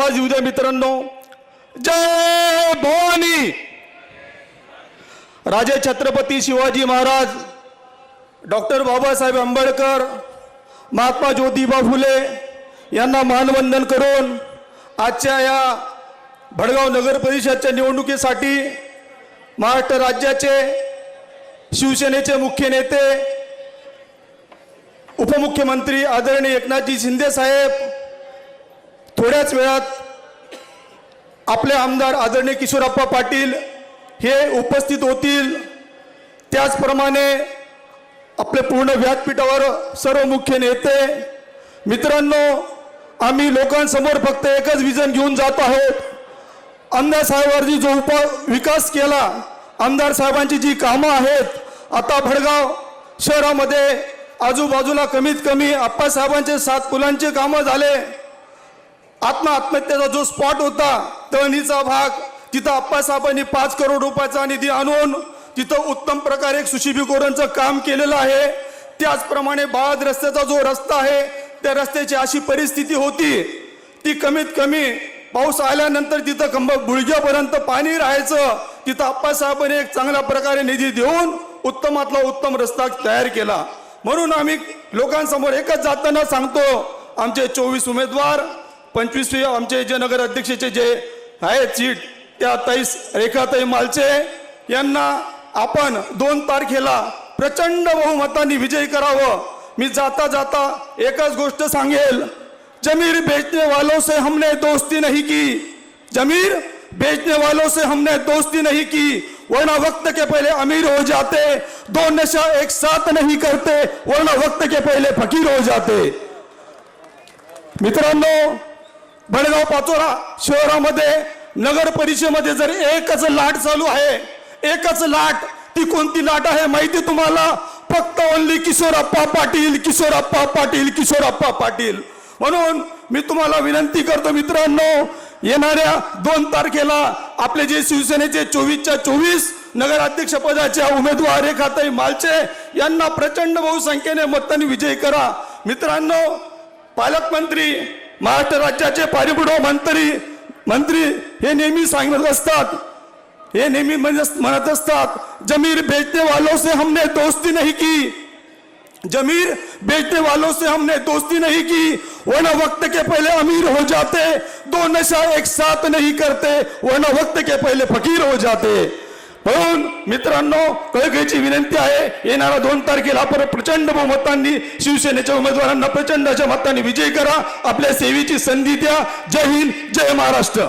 आवाज येऊ द्या मित्रांनो। जय भवानी। राजे छत्रपती शिवाजी महाराज, डॉक्टर बाबासाहेब आंबेडकर, महात्मा ज्योतिबा फुले यांना मानवंदन करून आजच्या या भडगाव नगर परिषदच्या निवडणुकीसाठी महाराष्ट्र राज्याचे शिवसेनेचे मुख्य नेते उपमुख्यमंत्री आदरणीय एकनाथजी शिंदे साहेब थोड्याच वेळात आपले आमदार आदरणीय किशोरप्पा पाटील हे उपस्थित होतील। त्याचप्रमाणे आपले पूर्ण व्यासपीठावर सर्व मुख्य नेते मित्रांनो, आम्ही लोकांसमोर फक्त एकच विजन घेऊन जात आहोत। आमदार साहेबांनी जो विकास केला, आमदार साहेबांची जी कामं आहेत, आता भडगाव शहरामध्ये आजूबाजूला कमीत कमी आप्पासाहेबांचे 7 पुलांचे कामं झाले। आत्महत्येचा जो स्पॉट होता तळणीचा भाग, तिथं आप्पासाहेबांनी 5 करोड रुपयाचा निधी आणून तिथं उत्तम प्रकारे सुशोभीकरणाचं काम केलेलं आहे। त्याचप्रमाणे बाळद रस्त्याचा जो रस्ता आहे, त्या रस्त्याची अशी परिस्थिती होती, ती कमीत कमी पाऊस आल्यानंतर तिथं गुडघ्यापर्यंत पाणी राहायचं। तिथं आप्पासाहेबांनी एक चांगल्या प्रकारे निधी देऊन उत्तमातला उत्तम रस्ता तयार केला। म्हणून आम्ही लोकांसमोर एकच जाताना सांगतो, आमचे 24 उमेदवार 25 आमचे जे नगर अध्यक्षाचे जे आहेत सीट, त्या रेखाताई मालचे यांना आपण 2 तारखेला प्रचंड बहुमताने विजयी करावं। मी जाता जाता एकच गोष्ट सांगेल, जमीर बेचने वालों से हमने दोस्ती नहीं की, जमीर बेचने वालों से हमने दोस्ती नहीं की, वरना वक्त के पहले अमीर हो जाते। 2 नशा एक साथ नहीं करते, वरना वक्त के पहले फकीर हो जाते। मित्रांनो, भडगाव पाचोरा शहरामध्ये नगर परिषदेमध्ये जर एकच लाट चालू आहे, एकच लाट, ती कोणती लाट आहे माहिती तुम्हाला? फक्त ओनली किशोरप्पा पाटील, किशोरप्पा पाटील, किशोरप्पा पाटील। म्हणून मी तुम्हाला विनंती करतो मित्रांनो, येणाऱ्या 2 तारखेला आपले जे शिवसेनेचे 24च्या 24 नगराध्यक्ष पदाच्या उमेदवार रेखाताई मालचे यांना प्रचंड बहुसंख्येने मतांनी विजयी करा। मित्रांनो, पालकमंत्री, महाराष्ट्र राज्याचे पारिपुरवठा मंत्री हे नेहमी सांगत असतात, हे नेहमी म्हणत असतात, जमीर बेचने वालों से हमने दोस्ती नहीं की, जमीर बेचने वालों से हमने दोस्ती नहीं की, वरना वक्त के पहले अमीर हो जाते। 2 नशा एक साथ नहीं करते, वरना वक्त के पहले फकीर हो जाते। म्हणून मित्रांनो, कळकळीची विनंती आहे, येणाऱ्या 2 तारखेला आपण प्रचंड बहुमतांनी शिवसेनेच्या उमेदवारांना प्रचंड अशा मतांनी विजयी करा। आपल्या सेवेची संधी द्या। जय हिंद, जय महाराष्ट्र।